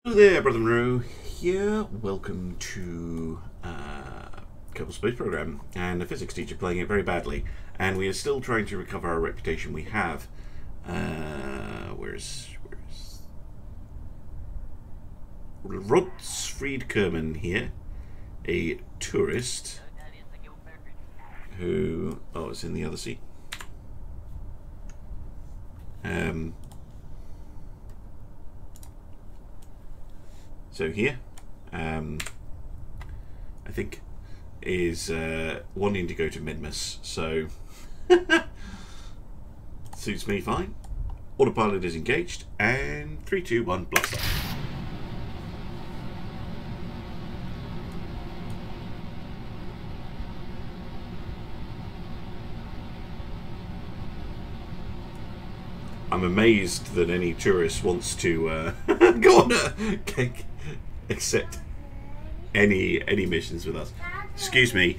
Hello there, Brother Monroe here. Welcome to Kerbal Space Program, and a physics teacher playing it very badly. And we are still trying to recover our reputation we have. Where's Rotsfried Kerman here, a tourist who it's in the other seat. So here, I think, is wanting to go to Minmus, so suits me fine. Autopilot is engaged, and 3, 2, 1, blast off. I'm amazed that any tourist wants to go on a cake. Accept any missions with us. Excuse me.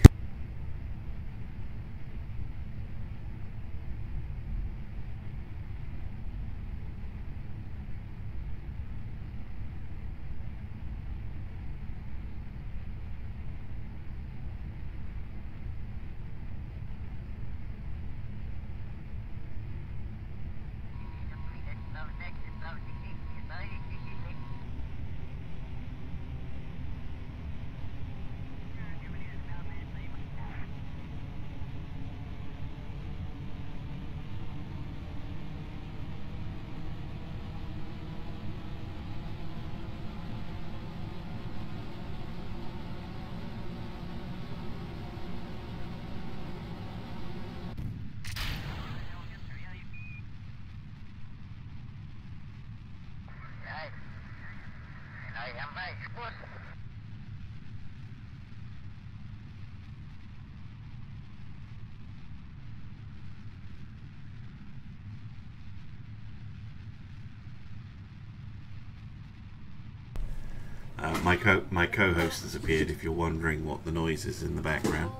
My co-host has appeared, if you're wondering what the noise is in the background.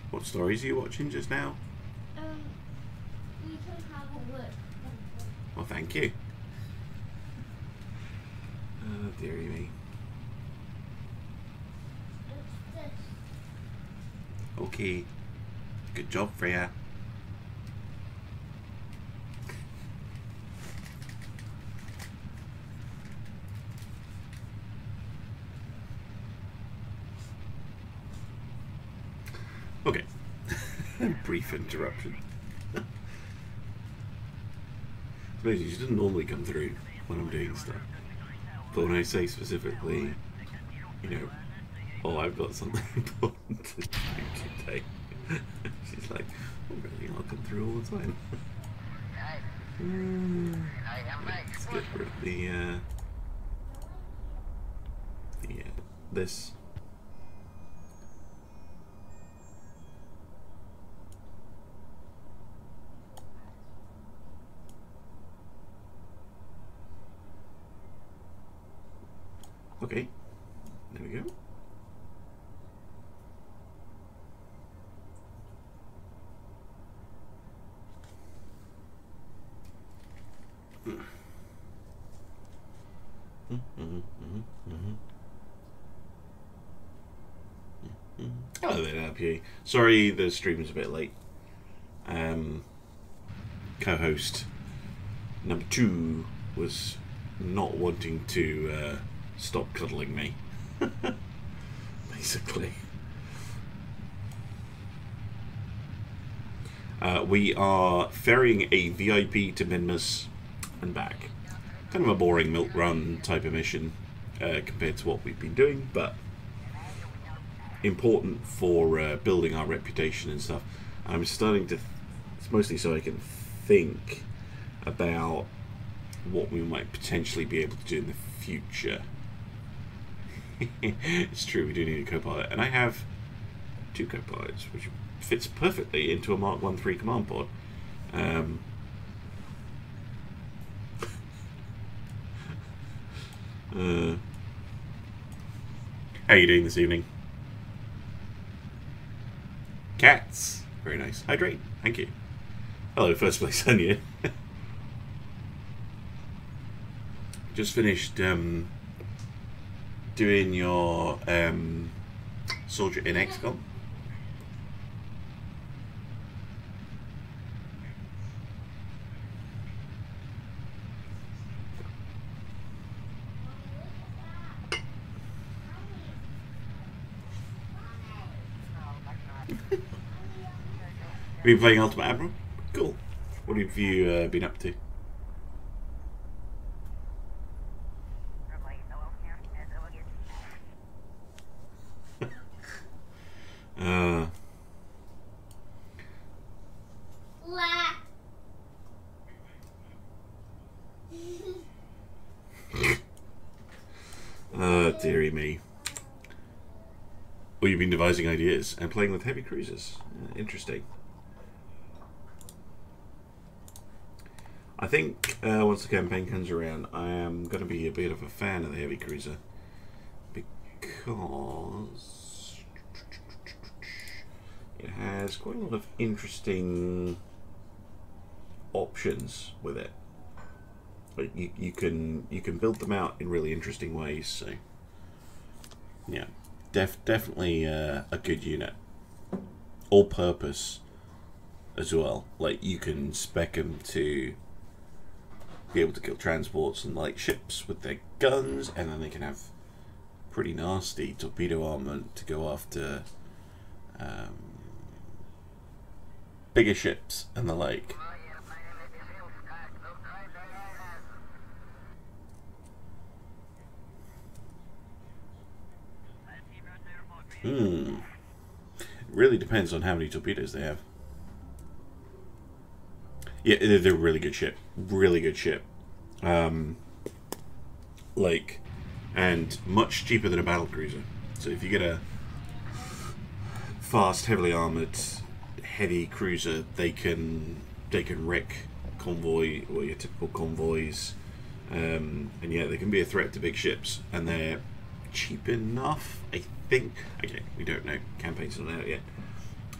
What stories are you watching just now? We can have a look. Well, thank you. Oh, dearie me. It's this. Okay. Good job, Freya. Okay. Brief interruption. She doesn't normally come through when I'm doing stuff. But when I say specifically, you know, oh, I've got something important to do today, she's like, oh, really? I'll come through all the time. Let's get rid of this. Okay, there we go. Hello there, RPA. Sorry, the stream is a bit late. Co-host number 2 was not wanting to stop cuddling me, basically. We are ferrying a VIP to Minmus and back. Kind of a boring milk run type of mission compared to what we've been doing, but important for building our reputation and stuff. I'm starting to, it's mostly so I can think about what we might potentially be able to do in the future. It's true, we do need a co-pilot, and I have 2 co-pilots, which fits perfectly into a Mark 1-3 command pod. How are you doing this evening? Cats. Very nice. Hydrate. Thank you. Hello, first place Anya. Just finished doing your soldier in XCOM. Have you been playing Ultimate Admiral? Cool. What have you been up to? Dearie me. Well, you've been devising ideas and playing with heavy cruisers. Interesting. I think once the campaign comes around, I am going to be a bit of a fan of the heavy cruiser because it has quite a lot of interesting options with it. But you can build them out in really interesting ways. So yeah, definitely a good unit, all purpose as well. Like you can spec them to be able to kill transports and like ships with their guns, and then they can have pretty nasty torpedo armament to go after bigger ships and the like. It really depends on how many torpedoes they have. Yeah, they're a really good ship. Really good ship. Like, and much cheaper than a battlecruiser. So if you get a fast, heavily armored, heavy cruiser, they can wreck convoy or your typical convoys. And yeah, they can be a threat to big ships, and they're cheap enough, I think. Okay, we don't know. Campaign's not out yet,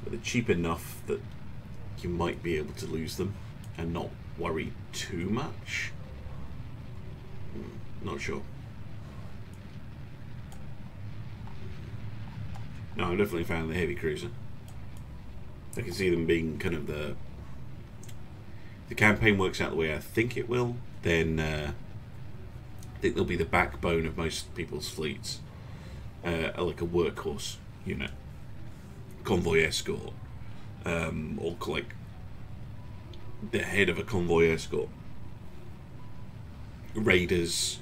but they're cheap enough that you might be able to lose them and not worry too much. Not sure. No, I'm definitely a fan of the heavy cruiser. I can see them being kind of the campaign works out the way I think it will, then I think they'll be the backbone of most people's fleets. Like a workhorse unit, convoy escort, or like the head of a convoy escort, raiders,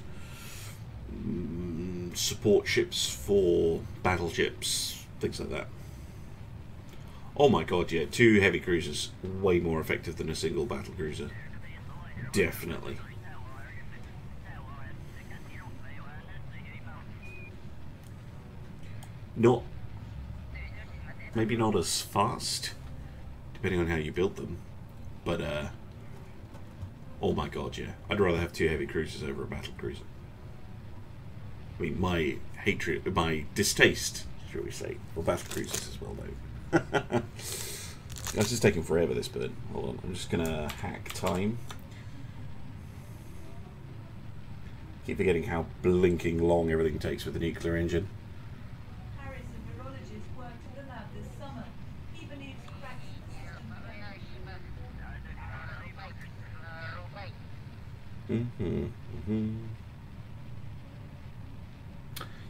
support ships for battleships, things like that. Oh my god, yeah, 2 heavy cruisers, way more effective than a single battle cruiser. Definitely. Not, maybe not as fast, depending on how you build them, but oh my god, yeah, I'd rather have 2 heavy cruisers over a battle cruiser. I mean, my hatred, my distaste, shall we say, for battle cruisers is well known. That's just taking forever, this bit. Hold on, I'm just gonna hack time. Keep forgetting how blinking long everything takes with the nuclear engine.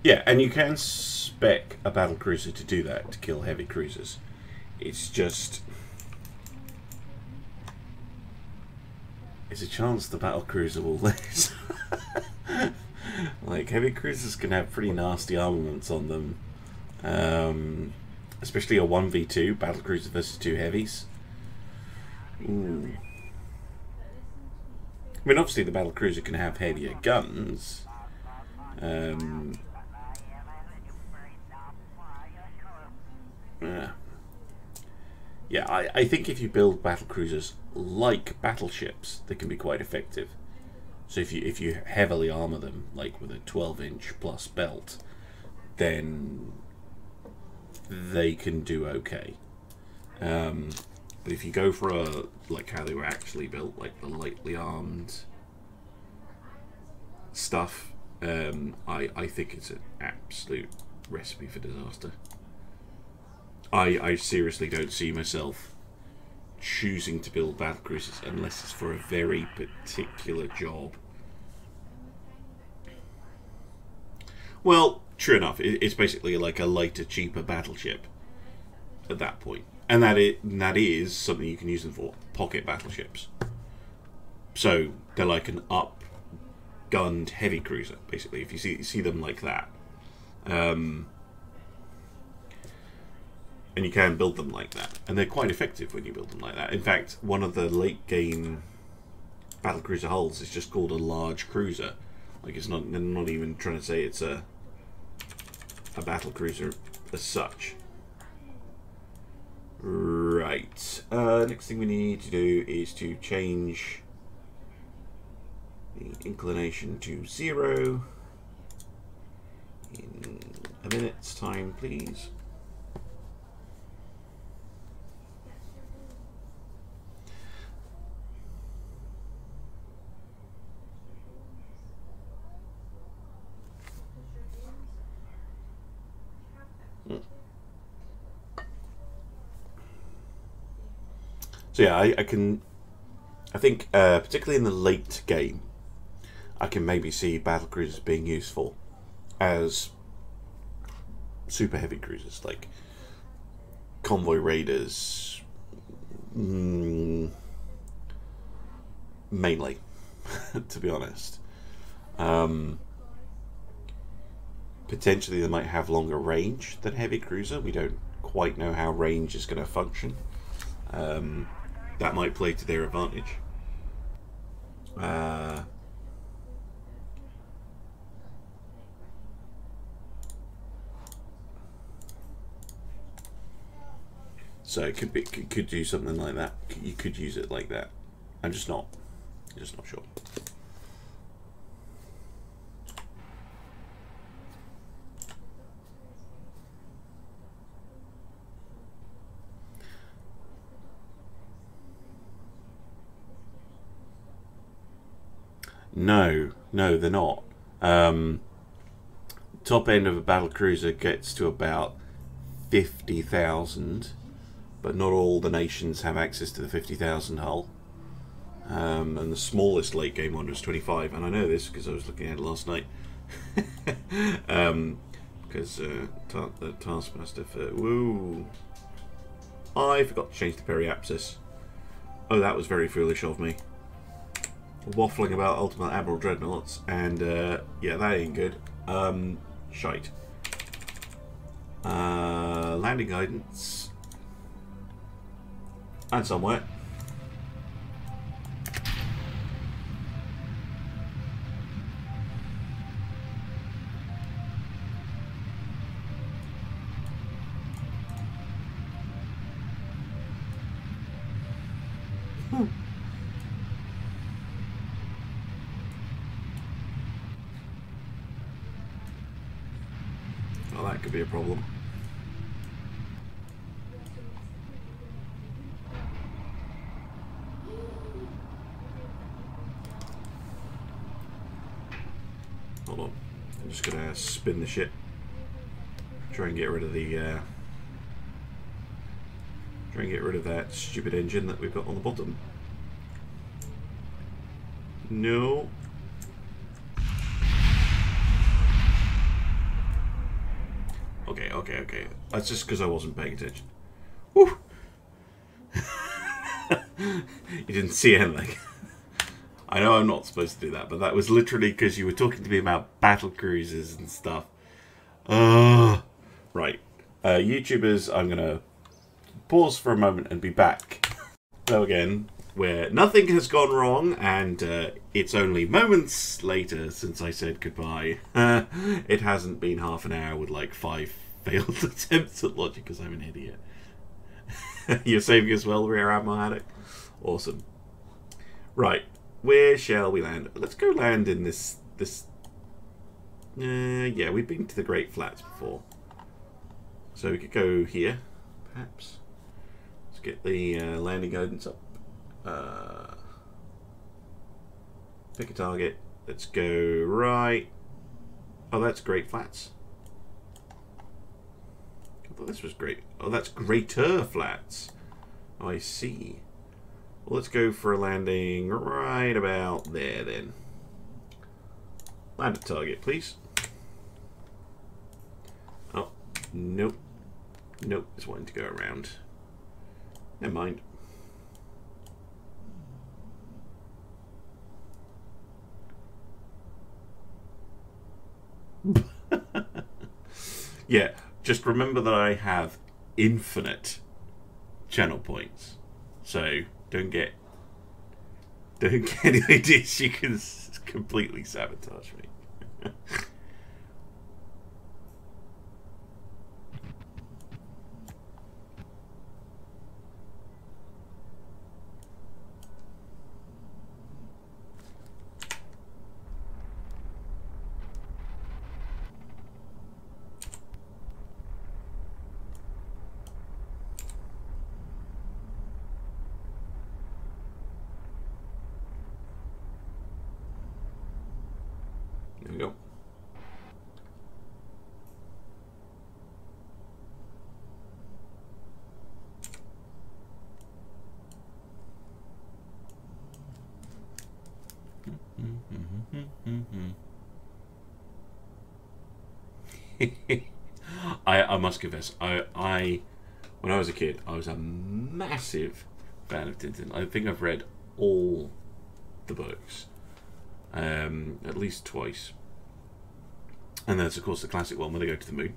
Yeah, and you can spec a battle cruiser to do that, to kill heavy cruisers. It's just, there's a chance the battle cruiser will lose. Like, heavy cruisers can have pretty nasty armaments on them, especially a 1v2 battle cruiser versus 2 heavies. Ooh. I mean, obviously the battle cruiser can have heavier guns. Yeah, I think if you build battle cruisers like battleships, they can be quite effective. So if you heavily armor them, like with a 12-inch plus belt, then they can do okay. But if you go for a like how they were actually built, like the lightly armed stuff, I think it's an absolute recipe for disaster. I seriously don't see myself choosing to build battlecruisers unless it's for a very particular job. Well, true enough, it's basically like a lighter, cheaper battleship at that point. And that is something you can use them for, pocket battleships. So they're like an up-gunned heavy cruiser, basically, if you see them like that. And you can build them like that. And they're quite effective when you build them like that. In fact, one of the late-game battlecruiser hulls is just called a large cruiser. Like, it's not, they're not even trying to say it's a battlecruiser as such. Right. Next thing we need to do is to change the inclination to 0 in a minute's time, please. So yeah, I think particularly in the late game, I can maybe see battlecruisers being useful as super heavy cruisers, like convoy raiders, mainly, to be honest. Potentially they might have longer range than heavy cruiser. We don't quite know how range is going to function. That might play to their advantage. So it could do something like that. You could use it like that. I'm just not sure. No, they're not. Top end of a battlecruiser gets to about 50,000, but not all the nations have access to the 50,000 hull. And the smallest late game one was 25, and I know this because I was looking at it last night. Because the taskmaster for I forgot to change the periapsis. Oh, that was very foolish of me. Waffling about Ultimate Admiral Dreadnoughts, and yeah, that ain't good. Shite. Landing guidance. And somewhere. Well, that could be a problem. Hold on. I'm just gonna spin the ship. Try and get rid of the try and get rid of that stupid engine that we've got on the bottom. No. Okay. That's just because I wasn't paying attention. Woo! You didn't see anything. I know I'm not supposed to do that, but that was literally because you were talking to me about battle cruisers and stuff. Right. YouTubers, I'm going to pause for a moment and be back. So again, where nothing has gone wrong, and it's only moments later since I said goodbye. It hasn't been half an hour with like 5 failed attempts at logic because I'm an idiot. You're saving as well, Rear Admiral Haddock? Awesome. Right, where shall we land? Let's go land in this... yeah, we've been to the Great Flats before. So we could go here, perhaps. Let's Let's get the landing guidance up. Pick a target. Let's go right. Oh, that's great flats. I thought this was great. Oh, that's greater flats. Oh, I see. Well, let's go for a landing right about there then. Land a target, please. Oh, nope. Nope, it's wanting to go around. Never mind. Yeah, just remember that I have infinite channel points. So don't get any ideas you can completely sabotage me. There we go. I must confess, I when I was a kid, I was a massive fan of Tintin. I think I've read all the books, at least twice. And there's of course the classic one where they go to the moon,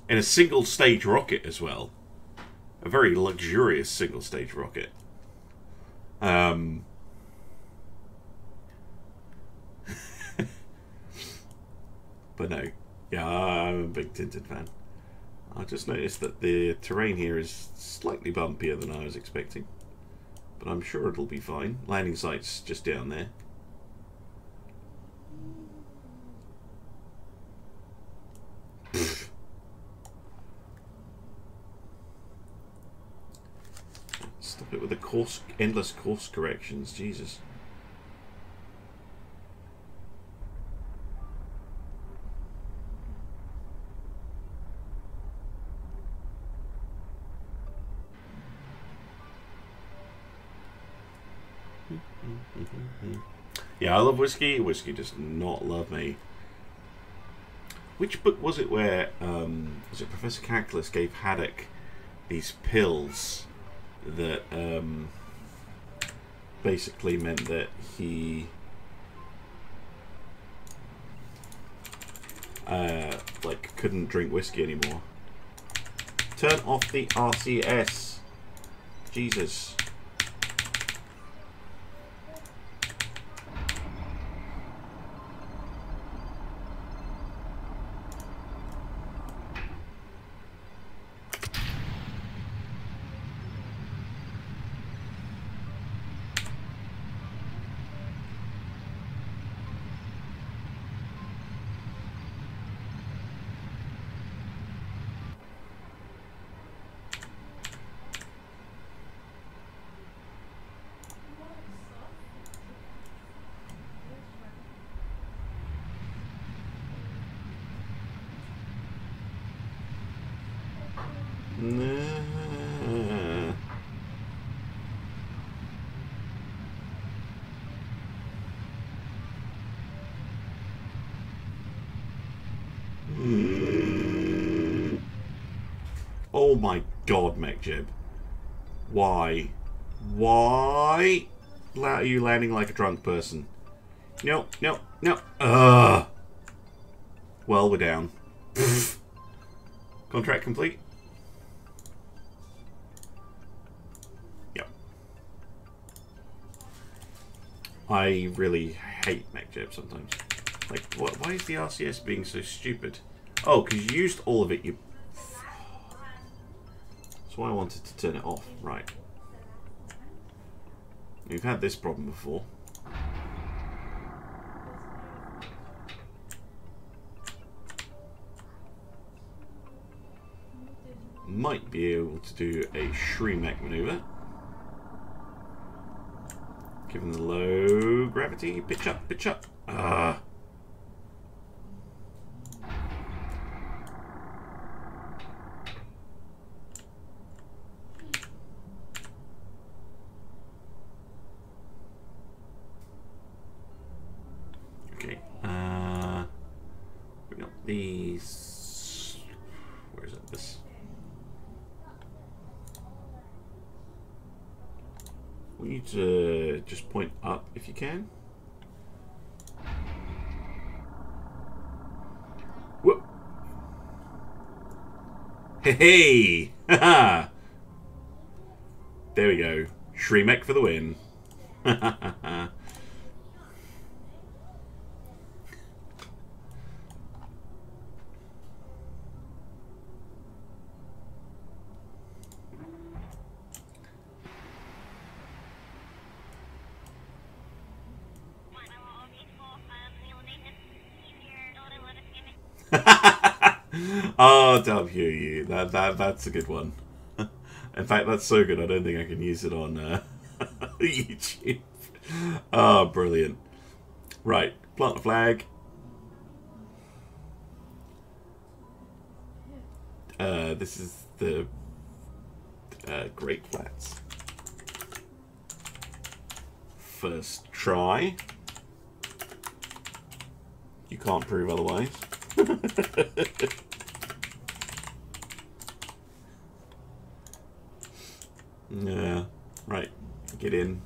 in a single stage rocket as well, a very luxurious single stage rocket. But no, yeah, I'm a big Tintin fan. I just noticed that the terrain here is slightly bumpier than I was expecting, but I'm sure it'll be fine. Landing site's just down there. Stop it with the endless course corrections, Jesus. Yeah, I love whiskey. Whiskey does not love me. Which book was it where was it Professor Calculus gave Haddock these pills that basically meant that he like couldn't drink whiskey anymore? Turn off the RCS. Jesus. Oh my god, MechJib. Why? Why are you landing like a drunk person? No, no, no. Ugh. Well, we're down. Contract complete? Yep. I really hate MechJib sometimes. Like, why is the RCS being so stupid? Oh, because you used all of it, you... That's why I wanted to turn it off. Right. We've had this problem before. might be able to do a Shremek maneuver. Given the low gravity. Pitch up, pitch up. Ah. Okay. We got these. Where is it? This. We need to just point up if you can. Whoop! Hey! Hey! Haha! There we go. Shremek for the win. Oh, W. That's a good one. In fact, that's so good I don't think I can use it on YouTube. Oh, brilliant. Right, plant the flag. This is the Great Flats. First try. You can't prove otherwise. Yeah, right. Get in.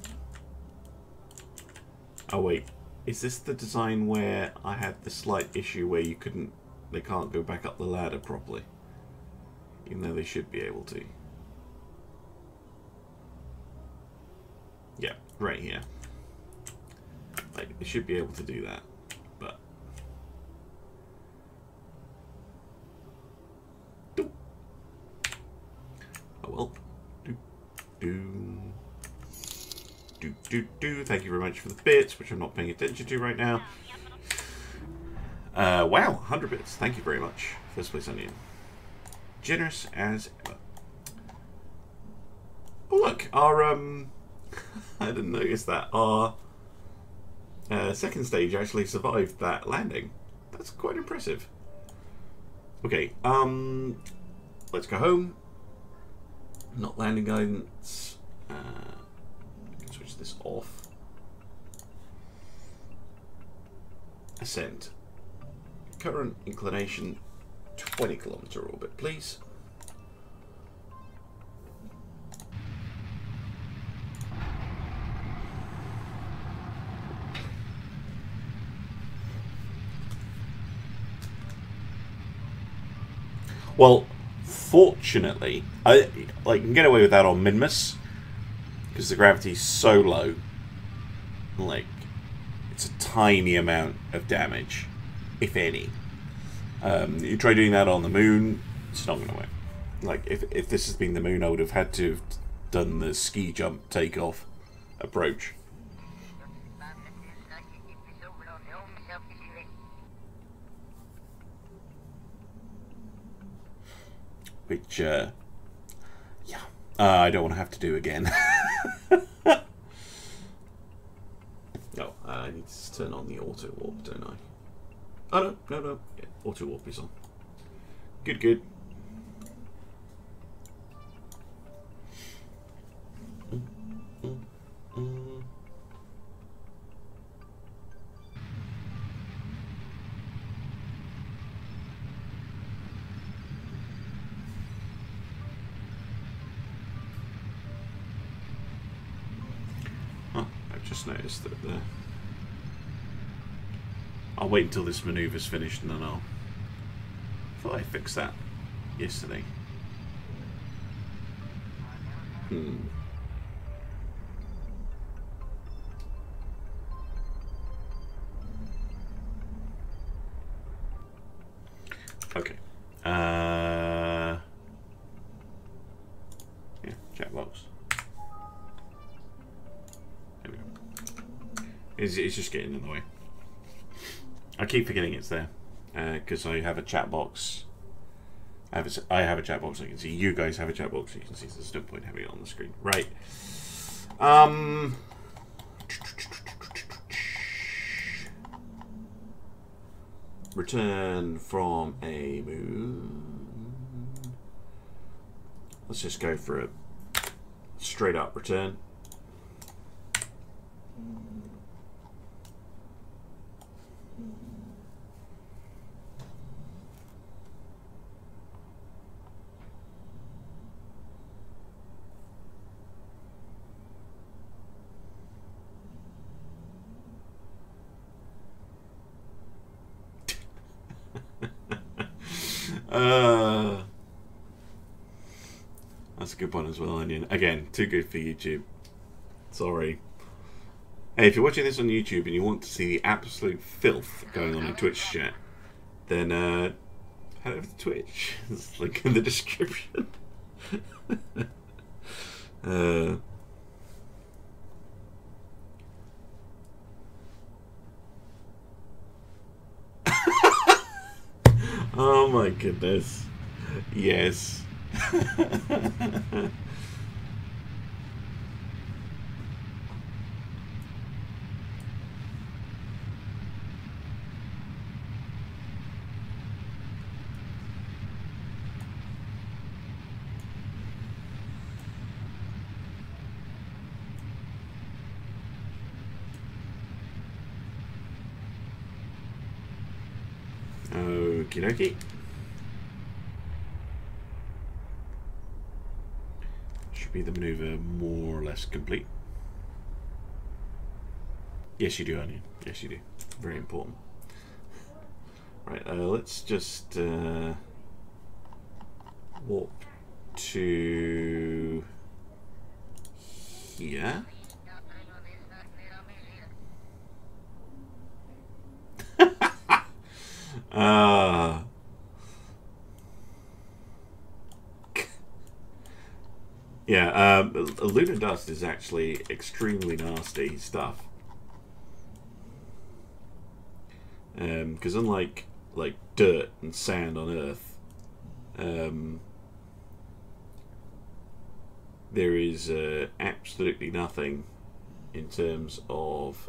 Oh wait, is this the design where I had the slight issue where you couldn't, they can't go back up the ladder properly, even though they should be able to? Yeah, right here. Like, they should be able to do that, but oh well. Thank you very much for the bits, which I'm not paying attention to right now. Wow, 100 bits. Thank you very much. First place onion. Generous as ever. Oh look, our I didn't notice that our second stage actually survived that landing. That's quite impressive. Okay, let's go home. Not landing guidance. I can switch this off. Ascend. Current inclination 20-kilometer orbit, please. Well, fortunately, I can get away with that on Minmus because the gravity's so low. Like, it's a tiny amount of damage, if any. You try doing that on the moon, it's not going to work. Like, if this has been the moon, I would have had to have done the ski jump takeoff approach. Which, yeah, I don't want to have to do again. Oh, I need to turn on the auto warp, don't I? Oh, no. Yeah, auto warp is on. Good. Just noticed that there. I'll wait until this maneuver's finished and then I thought I fixed that yesterday. Okay. Yeah, chat box. There we go. It's just getting in the way. I keep forgetting it's there because I have a chat box I have a chat box I can see. You guys have a chat box you can see. So there's no point having it on the screen, right? Return from a moon. Let's just go for a straight up return. That's a good one as well, Onion. Again, too good for YouTube. Sorry. Hey, if you're watching this on YouTube and you want to see the absolute filth going on in Twitch chat, then head over to Twitch. There's a link in the description. Oh my goodness. Yes. Okie dokie. Should be the maneuver more or less complete. Yes, you do, Onion. Yes, you do. Very important. Right, let's just warp to here. Yeah, lunar dust is actually extremely nasty stuff. Because unlike like dirt and sand on Earth, there is absolutely nothing in terms of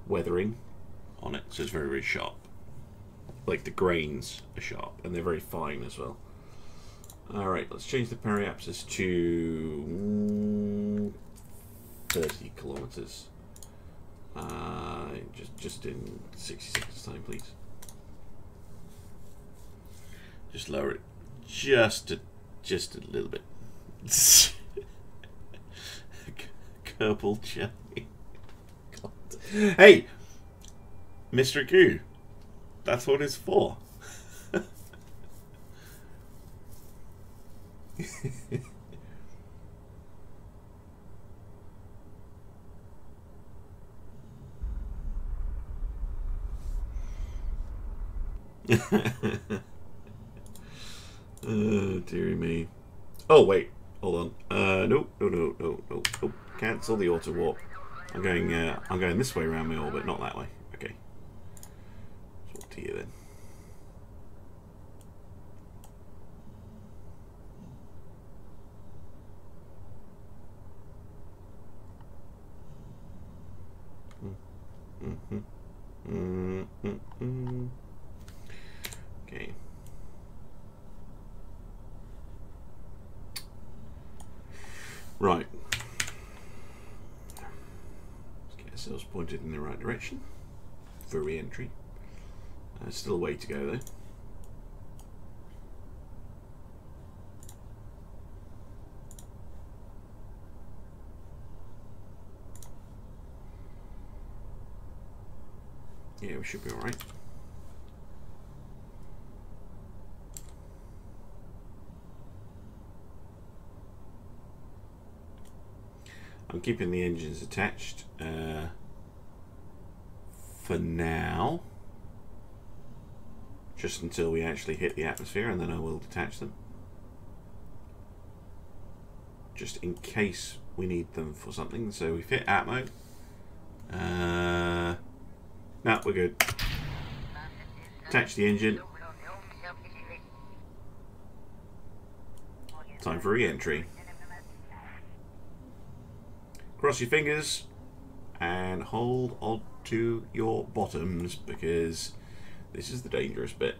weathering on it, so it's very, very sharp. Like the grains are sharp, and they're very fine as well. Alright, let's change the periapsis to 30 kilometers. Just in 60 seconds time, please. Just lower it just a little bit. Kerbal jelly. God. Hey, Mr. Goo, that's what it's for. Oh, dearie me. Oh, wait. Hold on. No. Cancel the auto warp. I'm going this way around my orbit, not that way. Okay. Let's walk to you then. Okay. Right. Let's get ourselves pointed in the right direction for re-entry. Still a way to go though. Yeah, we should be alright. I'm keeping the engines attached for now, just until we actually hit the atmosphere, and then I will detach them, just in case we need them for something. So we've hit Atmo. No, we're good. Attach the engine. Time for re-entry. Cross your fingers and hold on to your bottoms because this is the dangerous bit.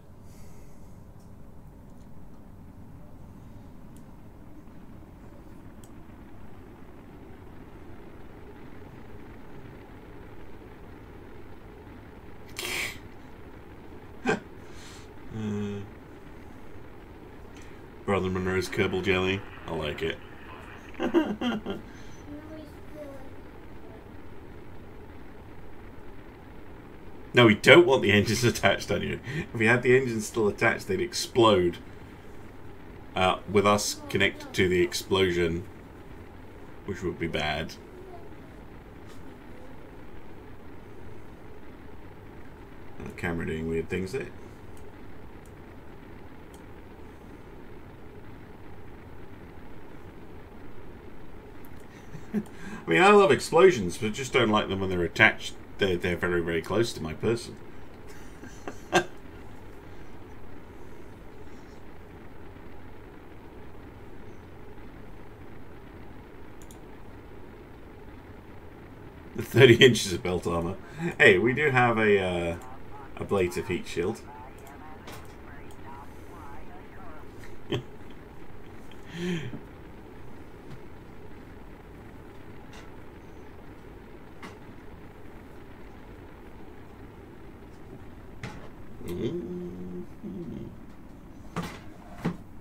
Brother Monroe's Kerbal jelly. I like it. No, we don't want the engines attached on you. If we had the engines still attached, they'd explode. With us connected to the explosion, which would be bad. And the camera doing weird things there. I mean, I love explosions, but just don't like them when they're attached. They're very, very close to my person. The 30 inches of belt armor. Hey, we do have a ablative heat shield.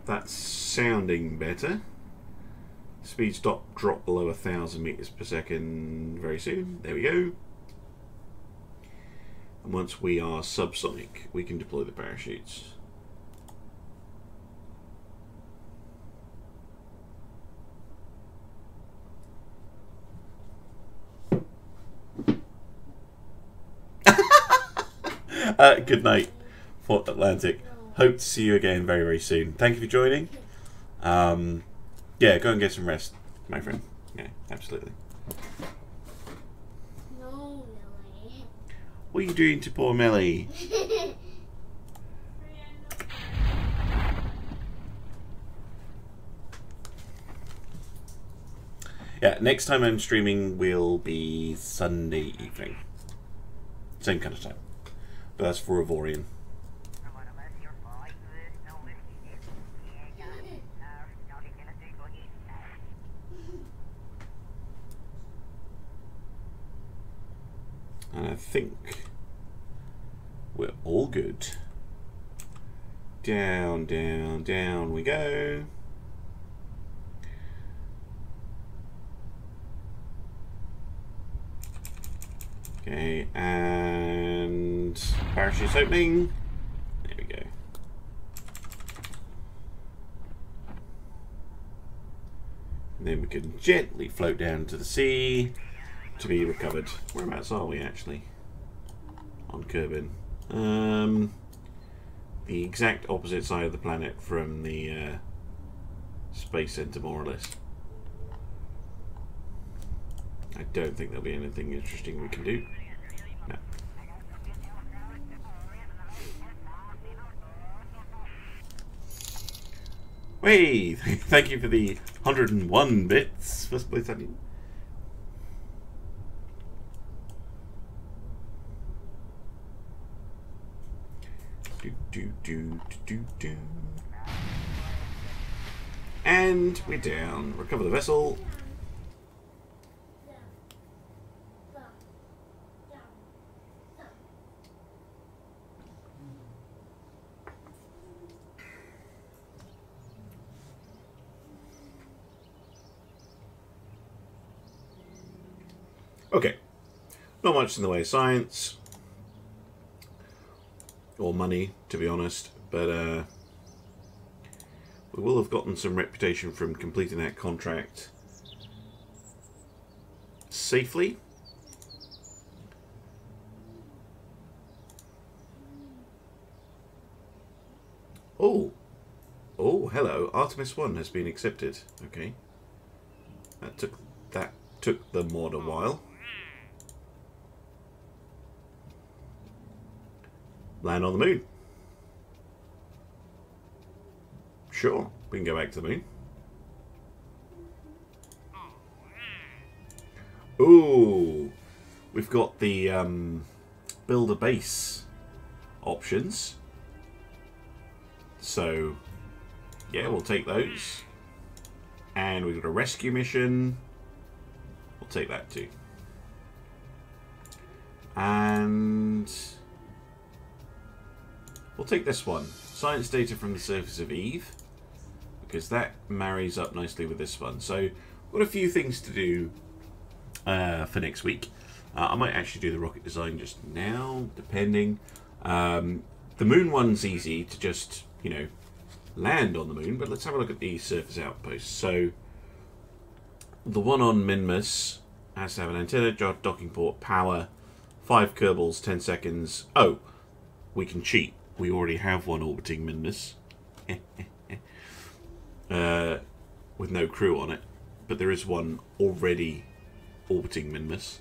That's sounding better. Speed stop drop below 1,000 meters per second very soon. There we go. And once we are subsonic, we can deploy the parachutes. Good night, Fort Atlantic. Hope to see you again very, very soon. Thank you for joining. Yeah, go and get some rest, my friend. Yeah, absolutely. No, Millie. What are you doing to poor Millie? Yeah, next time I'm streaming will be Sunday evening. Same kind of time. But that's for Avorian. And I think we're all good. Down, down, down we go. Okay, and parachutes opening. There we go. And then we can gently float down to the sea to be recovered. Whereabouts are we actually? On Kerbal. The exact opposite side of the planet from the space center, more or less. I don't think there'll be anything interesting we can do. No. Hey, thank you for the 101 bits. First place, I mean. Do. And we're down. Recover the vessel. Okay. Not much in the way of science. Or money, to be honest, but we will have gotten some reputation from completing that contract safely. Oh, hello, Artemis 1 has been accepted. Okay, that took the mod a while. Land on the moon. Sure, we can go back to the moon. we've got the build a base options. So, yeah, we'll take those. And we've got a rescue mission. We'll take that too. And we'll take this one. Science data from the surface of Eve. Because that marries up nicely with this one. So, we've got a few things to do for next week. I might actually do the rocket design just now, depending. The moon one's easy to just, you know, land on the moon, but let's have a look at the surface outposts. So, the one on Minmus has to have an antenna, docking port, power, 5 Kerbals, 10 seconds. Oh, we can cheat. We already have one orbiting Minmus. With no crew on it. But there is one already orbiting Minmus.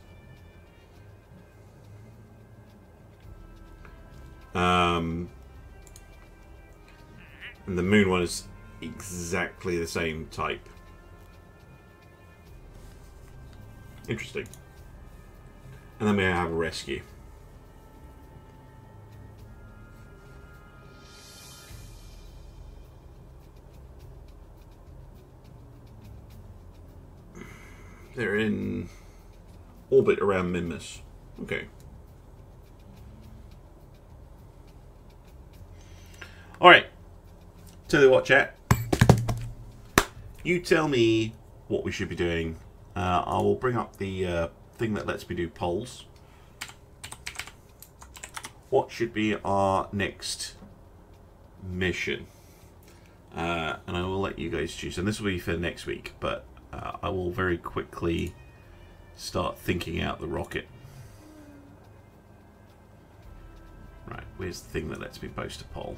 And the moon one is exactly the same type. Interesting. And then we have a rescue. They're in orbit around Minmus. Okay. Alright. Tell you what, chat. You tell me what we should be doing. I will bring up the thing that lets me do polls. What should be our next mission? And I will let you guys choose. And this will be for next week, but I will very quickly start thinking out the rocket. Right, where's the thing that lets me post a poll?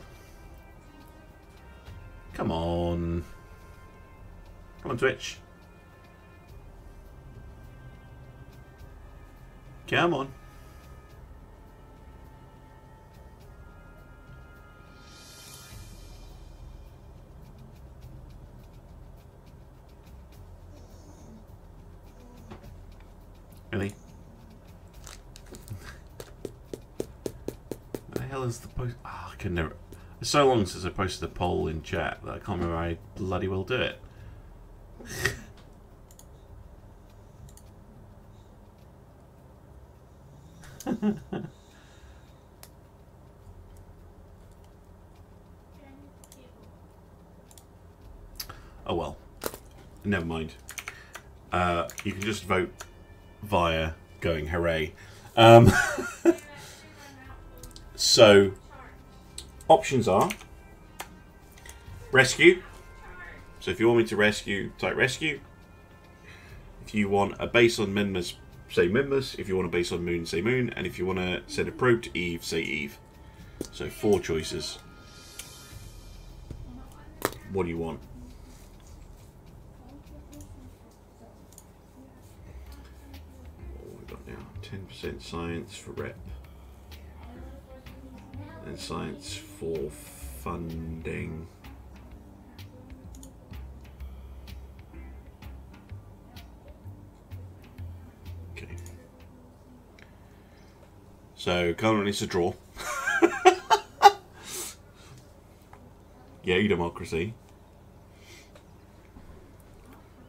Come on. Come on, Twitch. Come on. Really? What the hell is the post? Oh, I can never. It's so long since I posted a poll in chat that I can't remember how I bloody well do it. Oh well. Never mind. You can just vote via going hooray. So, options are rescue. So if you want me to rescue, type rescue. If you want a base on Minmus, say Minmus. If you want a base on Moon, say Moon. And if you want to send a probe to Eve, say Eve. So 4 choices. What do you want? What have we got now? 10% science for rep. And science for funding. Okay. So currently it's a draw. Yay, democracy.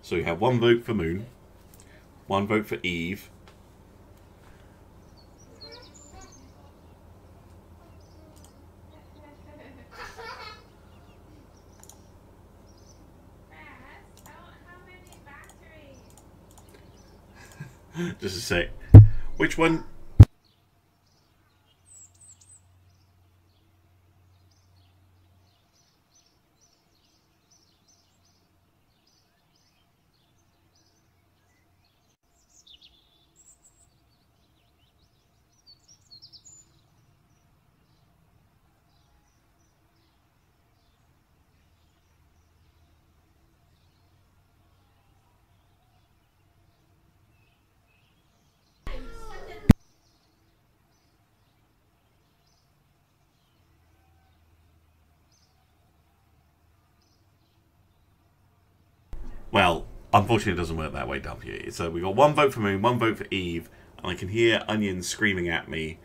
So we have 1 vote for Moon, 1 vote for Eve. Just a sec. Which one? Well, unfortunately it doesn't work that way, W. So we got 1 vote for Moon, 1 vote for Eve, And I can hear Onion screaming at me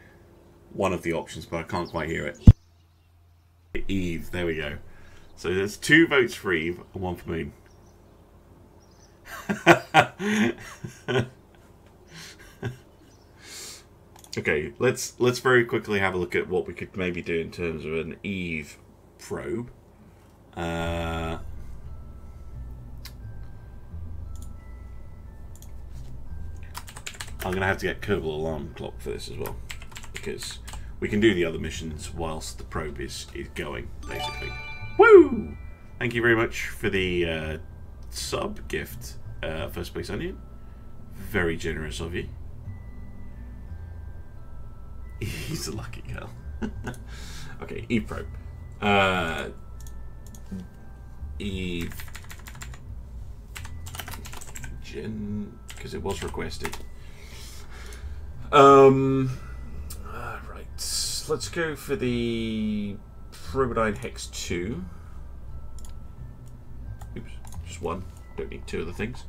one of the options, but I can't quite hear it. Eve, there we go. So there's 2 votes for Eve and 1 for Moon. Okay, let's very quickly have a look at what we could maybe do in terms of an Eve probe. I'm going to have to get Kerbal alarm clock for this as well, because we can do the other missions whilst the probe is going, basically. Woo! Thank you very much for the sub gift, First Place Onion. Very generous of you. He's a lucky girl. Okay, Eve probe. Eve Gen, because it was requested. Right, let's go for the Probodyne Hex 2. Oops, just 1. Don't need 2 of the things.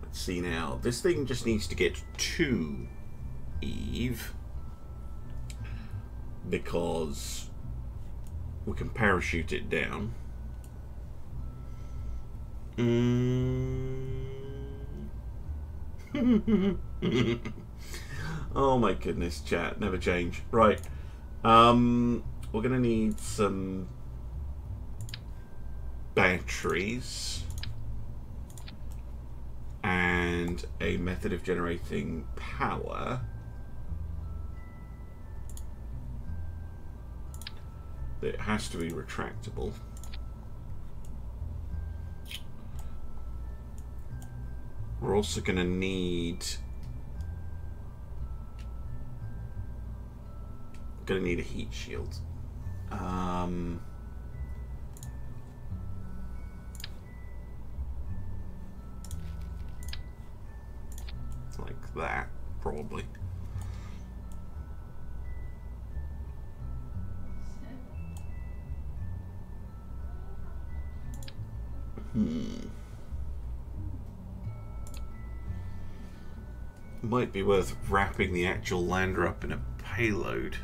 Let's see now. This thing just needs to get 2 Eve, because we can parachute it down. Oh my goodness, chat, never change. Right, we're gonna need some batteries and a method of generating power. It has to be retractable. We're also going to need a heat shield. Like that, probably. Might be worth wrapping the actual lander up in a payload.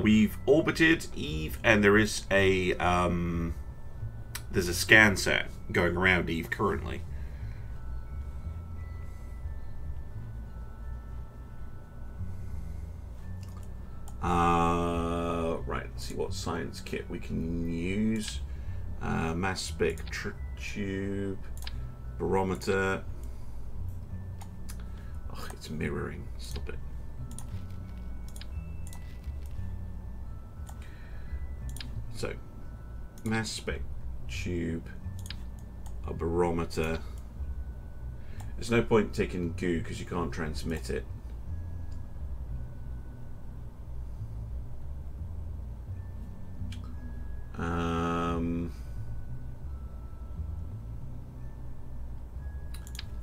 We've orbited Eve, and there is a there's a scan set going around Eve currently. Right, let's see what science kit we can use. Mass spec tube, barometer. Oh, it's mirroring. Stop it. So, mass spec tube, a barometer. There's no point taking goo because you can't transmit it.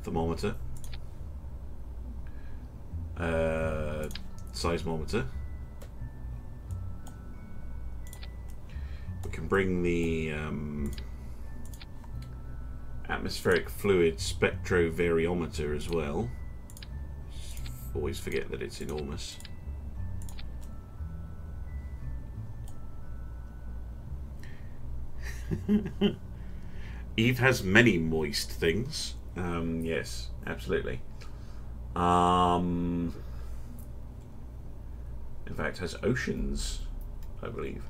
Thermometer, seismometer. We can bring the atmospheric fluid spectrovariometer as well. Always forget that it's enormous. Eve has many moist things. Yes, absolutely. In fact, has oceans, I believe.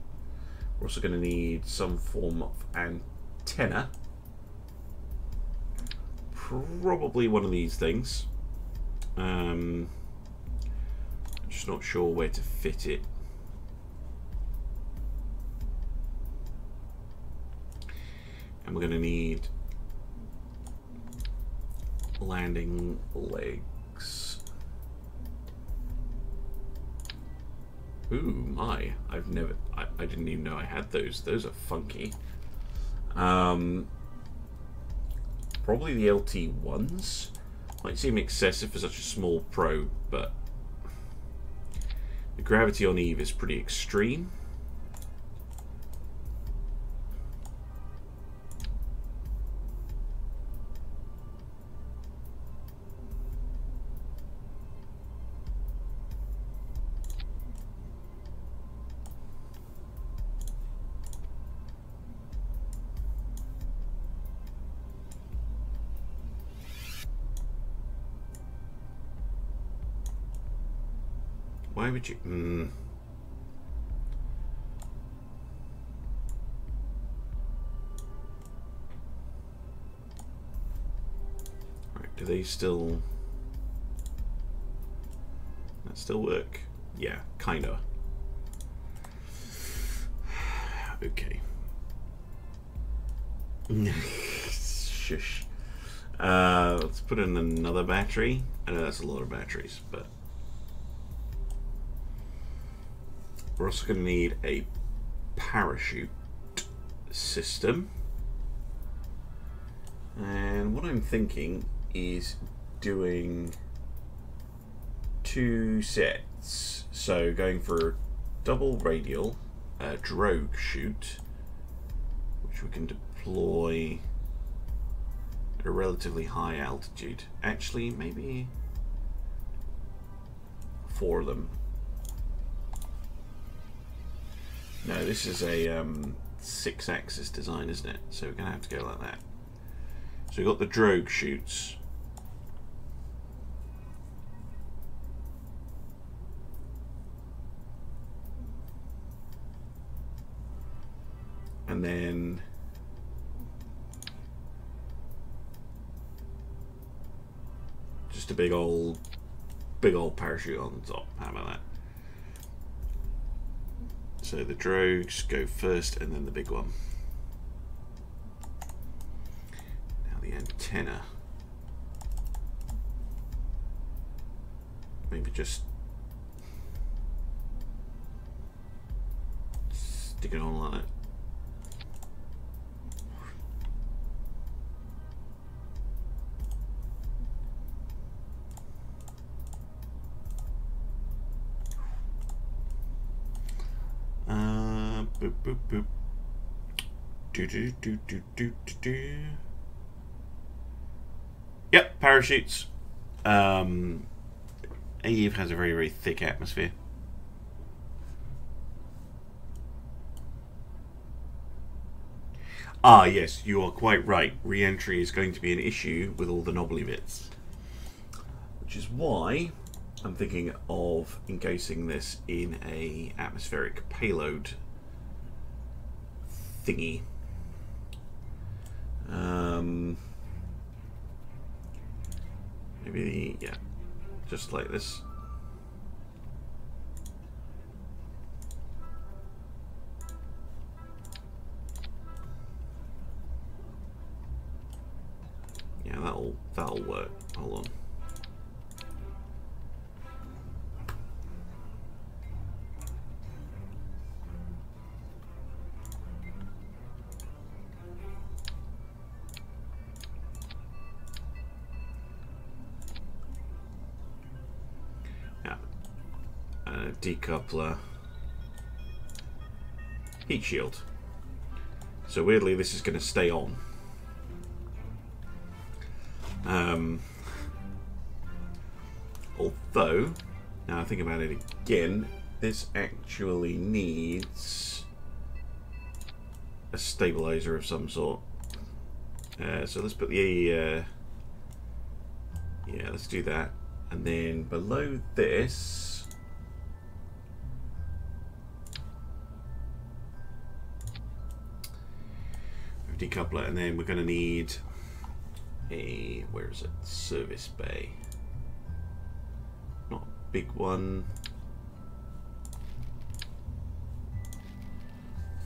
We're also going to need some form of antenna. Probably one of these things. I'm just not sure where to fit it. And we're going to need landing legs. Ooh, my. I didn't even know I had those. Those are funky. Probably the LT1s. Might seem excessive for such a small probe, but the gravity on Eve is pretty extreme. Why would you? Right, do they still? That still work? Yeah, kinda. Okay. Shush. Let's put in another battery. I know that's a lot of batteries, but we're also going to need a parachute system. And what I'm thinking is doing 2 sets. So going for double radial drogue chute, which we can deploy at a relatively high altitude. Actually, maybe 4 of them. No, this is a 6-axis design, isn't it? So we're going to have to go like that. So we've got the drogue chutes. And then just a big old parachute on the top. How about that? So the drogues go first and then the big one. Now the antenna. Maybe just stick it on like that. Boop, boop, boop. Do, do, do, do, do, do, do. Yep, parachutes. Eve has a very, very thick atmosphere. Ah, yes, you are quite right. Re-entry is going to be an issue with all the knobbly bits. Which is why I'm thinking of encasing this in a atmospheric payload thingy. Maybe, yeah, just like this. Yeah, that'll work. Hold on. Decoupler, heat shield. So weirdly this is going to stay on. Although, now I think about it again, this actually needs a stabilizer of some sort. So let's put the yeah, let's do that, and then below this decoupler, and then we're going to need a, where is it, service bay. Not a big one.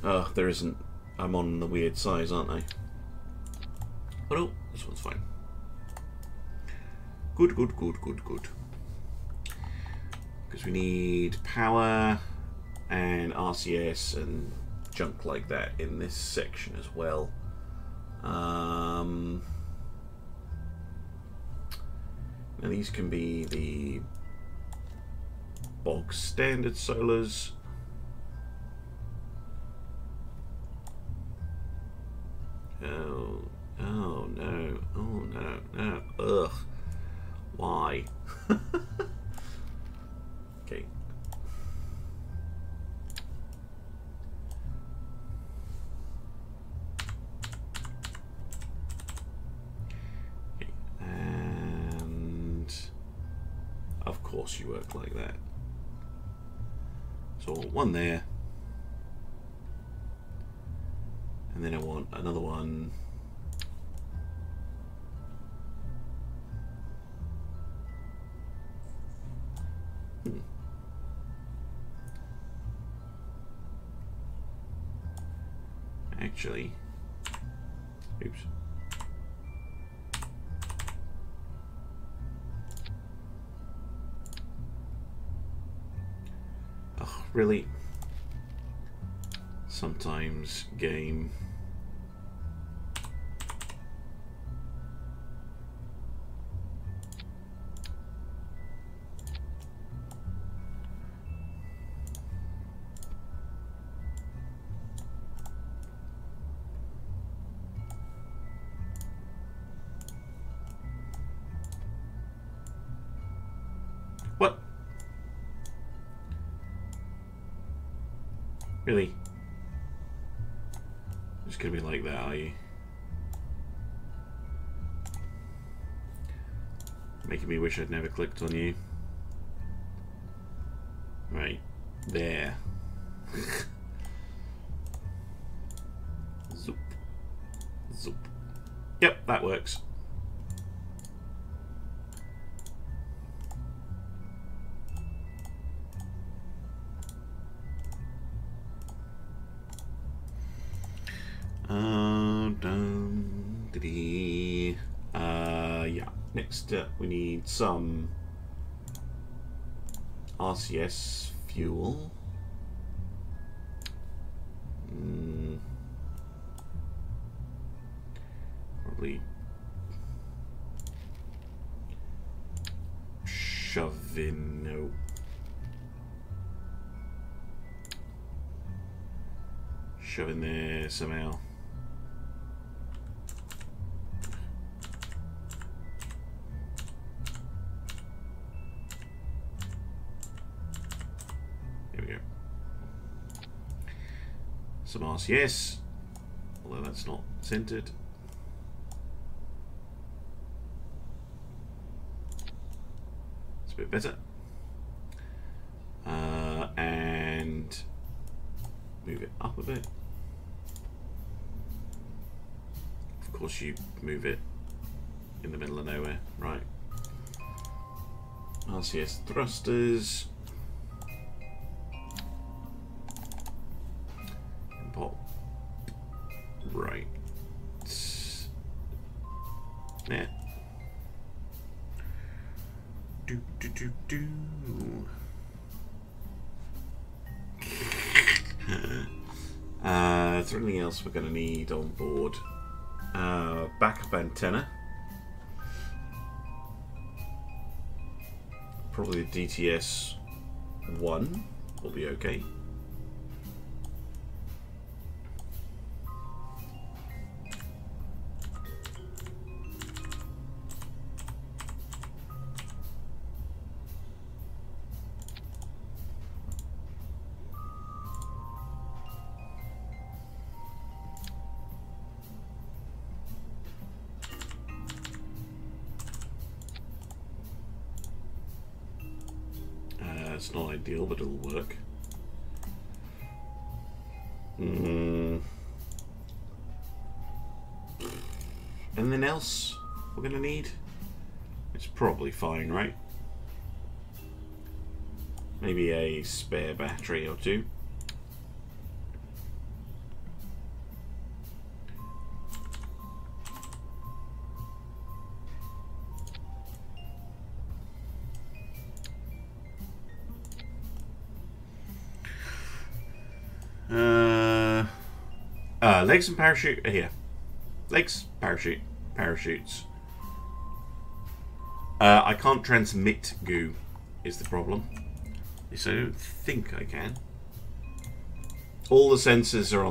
Oh, there isn't. I'm on the weird size, aren't I? Oh no, this one's fine. Good, good, good, good, good. Because we need power and RCS and junk like that in this section as well. Now these can be the bog standard solars. Oh no, oh no, no, ugh, why? Okay. And of course you work like that. So I want one there. And then I want another one. Actually, oops. Oh, really? Sometimes game. What? Really? It's gonna be like that, are you? Making me wish I'd never clicked on you. Right. There. Zoop. Zoop. Yep, that works. Yeah. Next up, we need some RCS fuel. Probably shove in. No. Shove in there somehow. Some RCS, although that's not centered. It's a bit better. And move it up a bit. Of course you move it in the middle of nowhere, right? RCS thrusters. Right. Yeah. Do do do do. Is there anything else we're going to need on board? Backup antenna. Probably the DTS 1 will be okay. It's not ideal, but it'll work. Anything else we're going to need? It's probably fine, right? Maybe a spare battery or two. Legs and parachute are here. Legs, parachute, parachutes. I can't transmit goo is the problem. At least I don't think I can. All the sensors are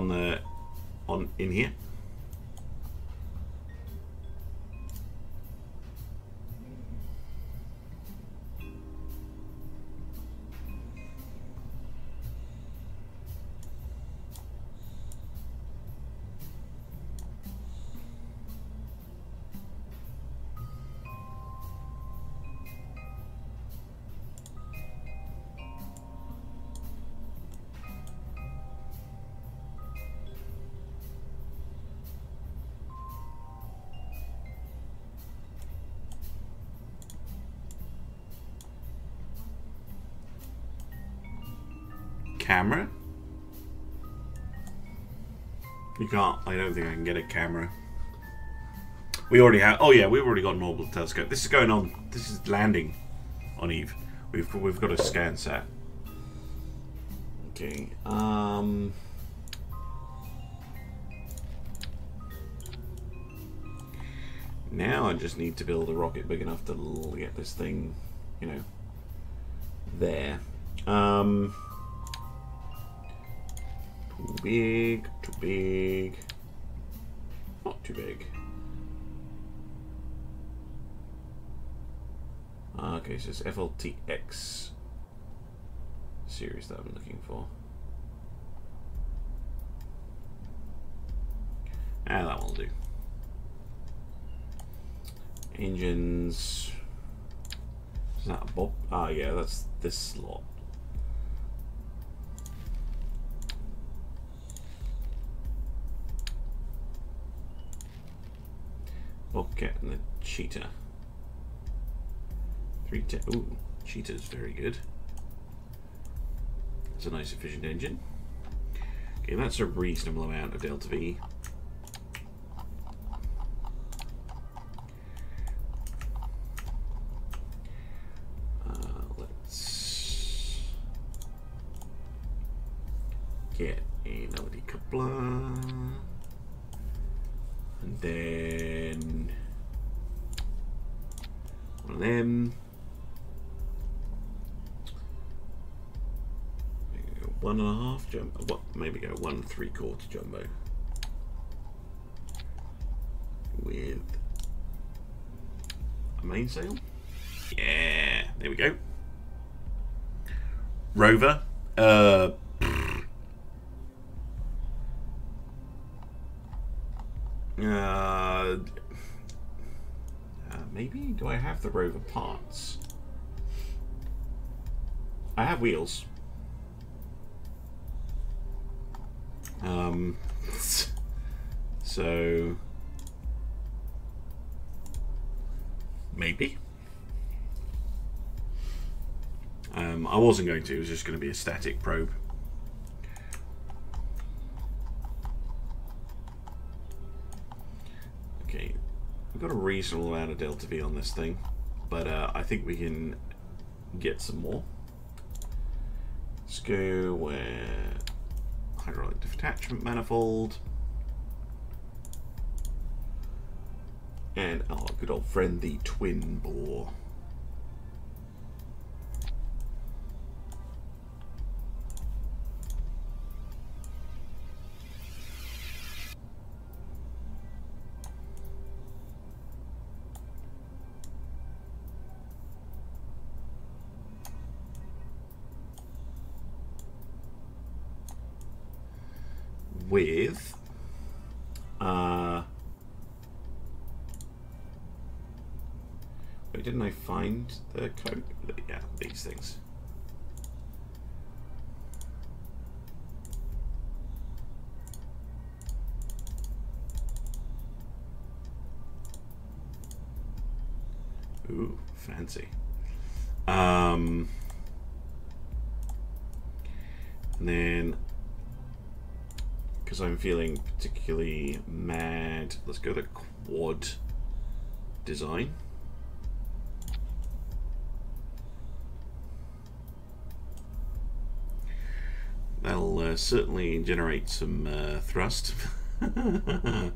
in here. camera? You can't. I don't think I can get a camera. We already have. Oh yeah, we've already got an orbital telescope. This is going on. This is landing on Eve. We've got a scan set. Okay. Now I just need to build a rocket big enough to get this thing, you know, there. Too big. Too big. Not too big. Okay, so it's FLTX series that I'm looking for. That will do. Engines. Is that a bob? Ah, yeah, that's this slot. Bobcat and the cheetah. Ooh, cheetah's very good. It's a nice efficient engine. Okay, that's a reasonable amount of delta V. Let's get another decoupler, and then one of them. 1.5 jumbo. What? Maybe go 1 3/4 jumbo with a mainsail. Yeah, there we go. Rover. Maybe. Do I have the rover parts? I have wheels. So maybe. I wasn't going to. It was just going to be a static probe. Okay, we've got a reasonable amount of delta V on this thing, but I think we can get some more. Let's go where hydraulic detachment manifold. And our good old friend, the twin bore. With wait, didn't I find the code? Yeah, these things. Ooh, fancy. And then, because I'm feeling particularly mad, let's go to quad design. That'll certainly generate some thrust. And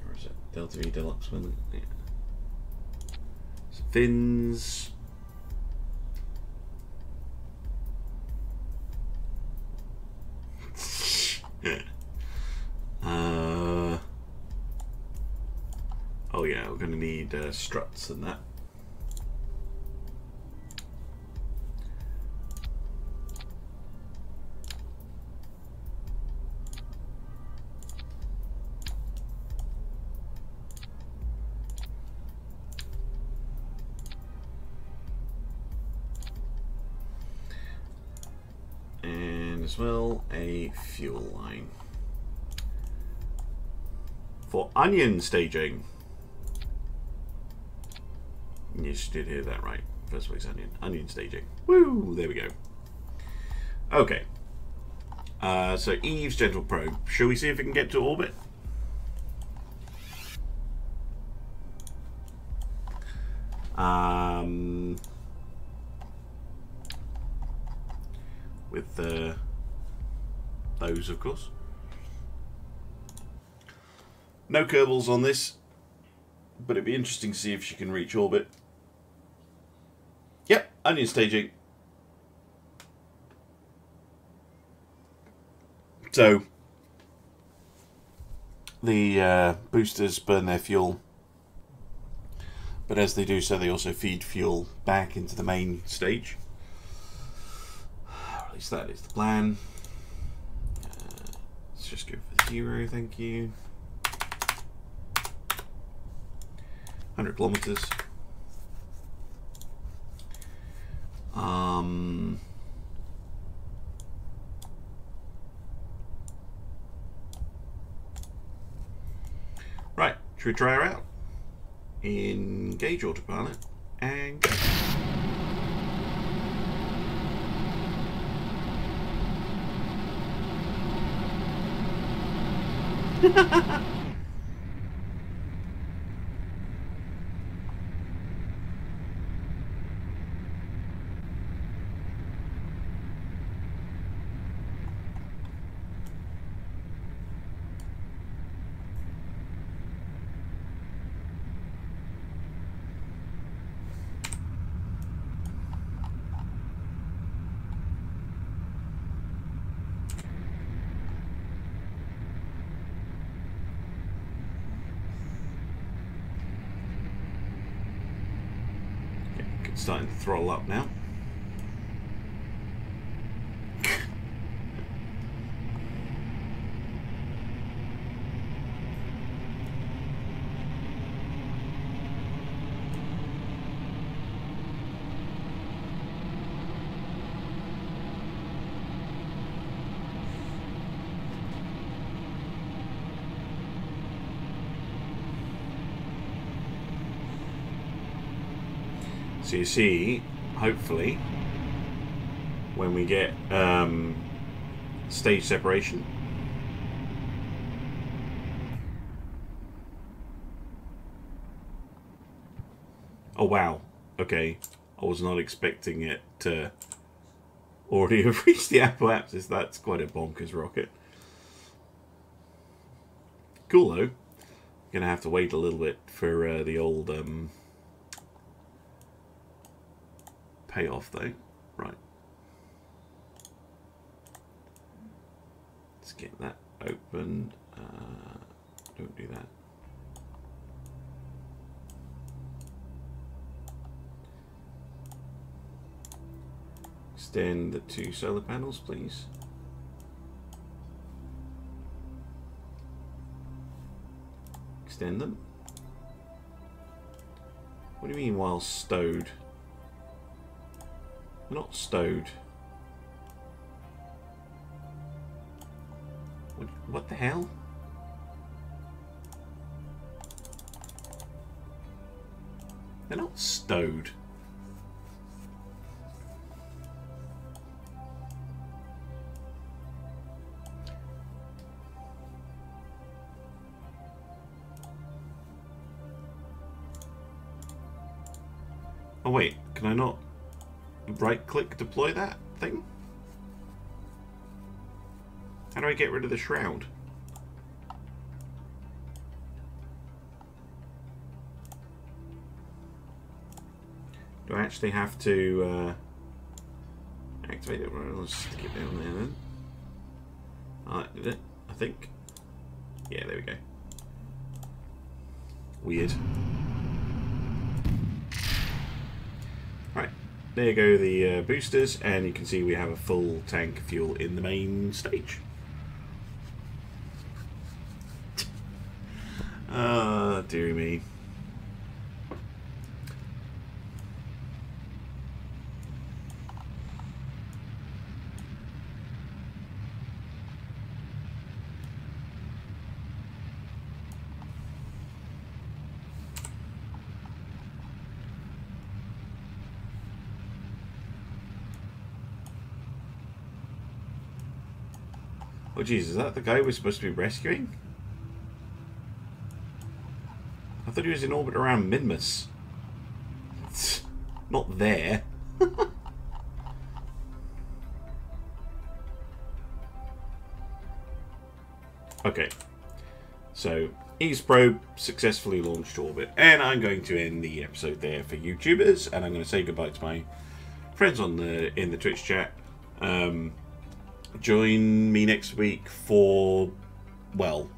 where is it? Delta V Deluxe one. Yeah. Fins. Oh yeah, we're going to need struts and that. And as well a fuel line for onion staging. Yes, you did hear that right. First place onion staging. Woo! There we go. Okay. So Eve's gentle probe. Shall we see if it can get to orbit? With those, of course. No Kerbals on this, but it'd be interesting to see if she can reach orbit. Yep, onion staging. So the boosters burn their fuel, but as they do so, they also feed fuel back into the main stage. At least that is the plan. Let's just go for 0, thank you. 100 kilometers. Right, should we try her out? Engage autopilot and go. Starting to throttle up now. So you see, hopefully, when we get stage separation, oh wow, okay, I was not expecting it to already have reached the apoapsis. That's quite a bonkers rocket. Cool though. Gonna have to wait a little bit for the old payoff though. Right. Let's get that opened. Don't do that. Extend the 2 solar panels, please. Extend them. What do you mean while stowed? They're not stowed. What the hell? They're not stowed. Oh wait, can I not right-click deploy that thing? How do I get rid of the shroud? Do I actually have to activate it? Right, let's stick it down there then. Oh, that did it, I think. Yeah, there we go. Weird. Right, there you go, the boosters, and you can see we have a full tank of fuel in the main stage. Ah, dearie me. Oh, jeez, is that the guy we're supposed to be rescuing? I thought he was in orbit around Minmus. It's not there. Okay. So, East Probe successfully launched to orbit. And I'm going to end the episode there for YouTubers. And I'm going to say goodbye to my friends on in the Twitch chat. Join me next week for, well,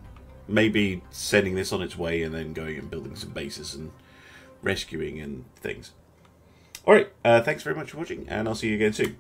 maybe sending this on its way and then going and building some bases and rescuing and things. Alright, thanks very much for watching, and I'll see you again soon.